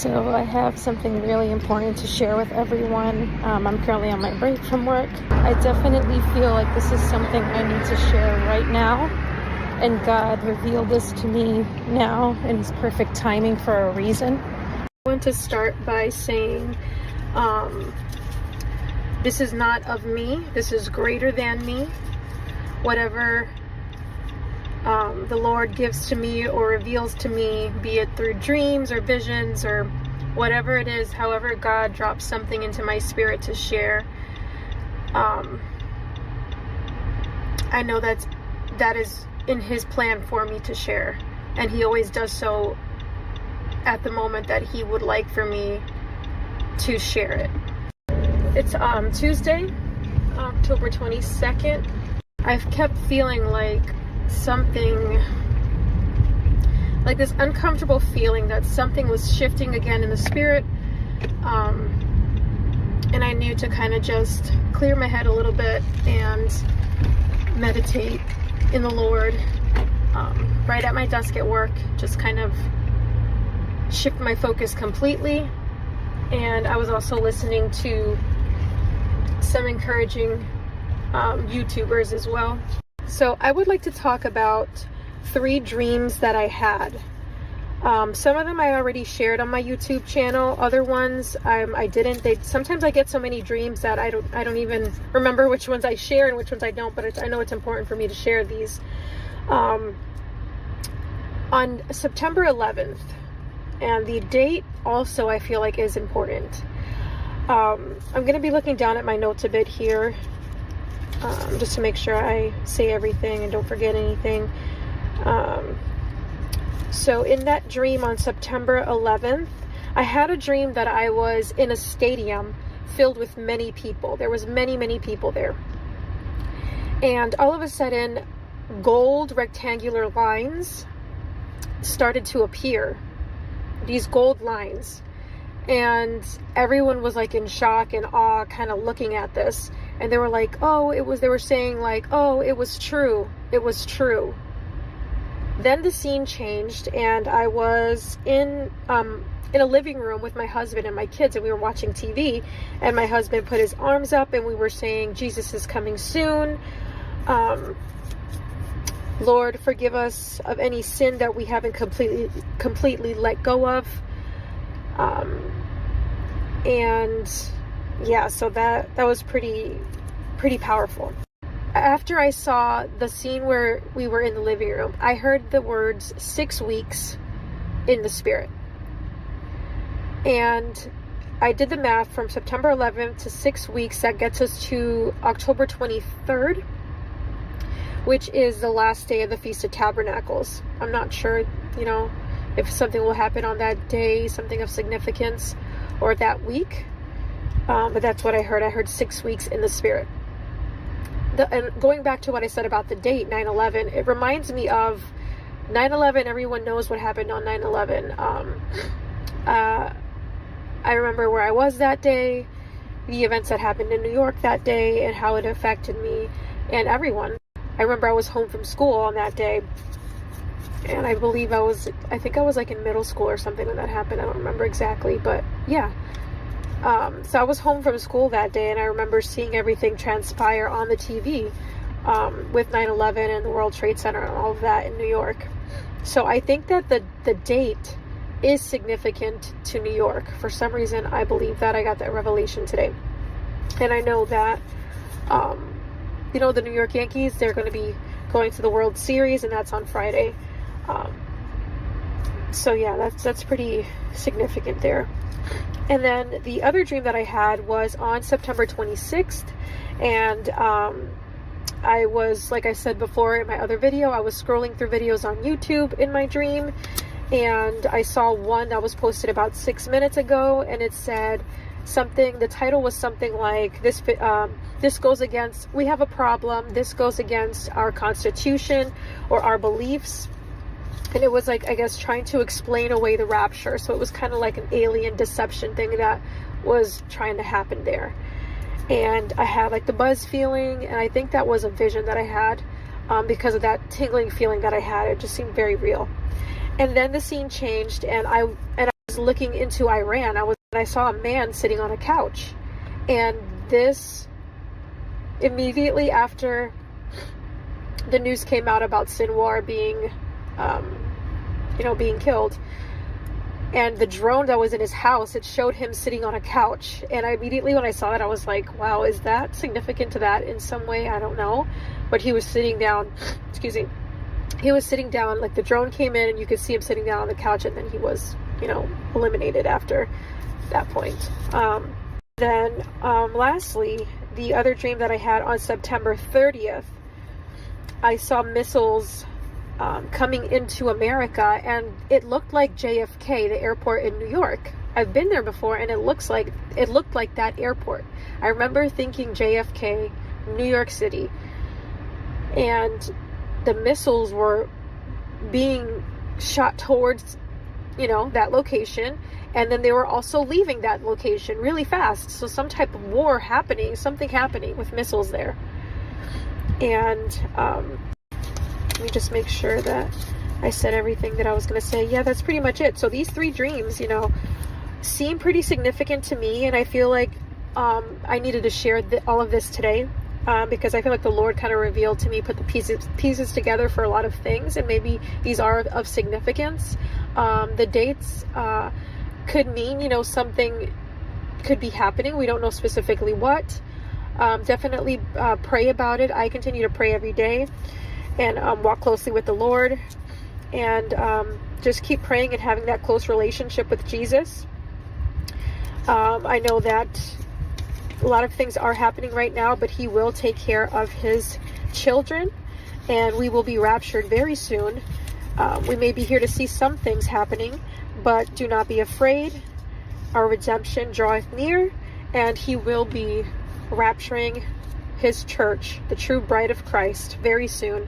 So I have something really important to share with everyone. I'm currently on my break from work. I definitely feel like this is something I need to share right now. And God revealed this to me now in His perfect timing for a reason. I want to start by saying, this is not of me. This is greater than me. Whatever the Lord gives to me or reveals to me, be it through dreams or visions or whatever it is, however God drops something into my spirit to share, I know that is in His plan for me to share, and He always does so at the moment that He would like for me to share it. It's Tuesday, October 22nd. I've kept feeling like something, like this uncomfortable feeling that something was shifting again in the spirit, and I knew to kind of just clear my head a little bit and meditate in the Lord, right at my desk at work, just kind of shift my focus completely. And I was also listening to some encouraging YouTubers as well. So I would like to talk about 3 dreams that I had. Some of them I already shared on my YouTube channel. Other ones I didn't. Sometimes I get so many dreams that I don't even remember which ones I share and which ones I don't. But I know it's important for me to share these. On September 11th, and the date also I feel like is important. I'm going to be looking down at my notes a bit here, just to make sure I say everything and don't forget anything. So in that dream on September 11th, I had a dream that I was in a stadium filled with many people. There was many people there. And all of a sudden, gold rectangular lines started to appear. These gold lines. And everyone was like in shock and awe, kind of looking at this. And they were like, they were saying like, oh, it was true. It was true. Then the scene changed, and I was in a living room with my husband and my kids, and we were watching TV, and my husband put his arms up, and we were saying, Jesus is coming soon. Lord, forgive us of any sin that we haven't completely let go of. And yeah, so that was pretty powerful. After I saw the scene where we were in the living room, I heard the words 6 weeks in the spirit. And I did the math from September 11th to 6 weeks. That gets us to October 23rd, which is the last day of the Feast of Tabernacles. I'm not sure, if something will happen on that day, something of significance, or that week. But that's what I heard. I heard 6 weeks in the spirit. And going back to what I said about the date, 9/11, it reminds me of 9/11. Everyone knows what happened on 9/11. I remember where I was that day, the events that happened in New York that day, and how it affected me and everyone. I remember I was home from school on that day, and I believe I think I was like in middle school or something when that happened. I don't remember exactly, but yeah. So I was home from school that day, and I remember seeing everything transpire on the TV with 9/11 and the World Trade Center and all of that in New York. So I think that the date is significant to New York. For some reason, I believe that. I got that revelation today. And I know that, the New York Yankees, they're going to be going to the World Series, and that's on Friday. So yeah, that's pretty significant there. And then the other dream that I had was on September 26th, and I was, like I said before in my other video, I was scrolling through videos on YouTube in my dream, and I saw one that was posted about 6 minutes ago, and it said something, the title was something like, this goes against, we have a problem, this goes against our Constitution or our beliefs. And it was like, I guess, trying to explain away the rapture. So it was kind of like an alien deception thing that was trying to happen there. And I had like the buzz feeling, and I think that was a vision that I had because of that tingling feeling that I had. It just seemed very real. And then the scene changed, and I was looking into Iran, I saw a man sitting on a couch, and this immediately after the news came out about Sinwar being being killed, and the drone that was in his house, it showed him sitting on a couch. And I immediately, when I saw that, I was like, wow, is that significant to that in some way? I don't know. But he was sitting down, excuse me, he was sitting down, like the drone came in and you could see him sitting down on the couch, and then he was, eliminated after that point. Lastly, the other dream that I had on September 30th, I saw missiles coming into America, and it looked like JFK, the airport in New York. I've been there before, and it looked like that airport. I remember thinking JFK, New York City, and the missiles were being shot towards, that location, and then they were also leaving that location really fast. So some type of war happening, something happening with missiles there. And let me just make sure that I said everything that I was going to say. Yeah, that's pretty much it. So these 3 dreams, seem pretty significant to me, and I feel like I needed to share all of this today because I feel like the Lord kind of revealed to me, put the pieces together for a lot of things, and maybe these are of significance. The dates could mean, something could be happening. We don't know specifically what. Definitely pray about it. I continue to pray every day and walk closely with the Lord, and just keep praying and having that close relationship with Jesus. I know that a lot of things are happening right now, but he will take care of his children, and we will be raptured very soon. We may be here to see some things happening, but do not be afraid. Our redemption draweth near, and he will be rapturing his church, the true bride of Christ, very soon.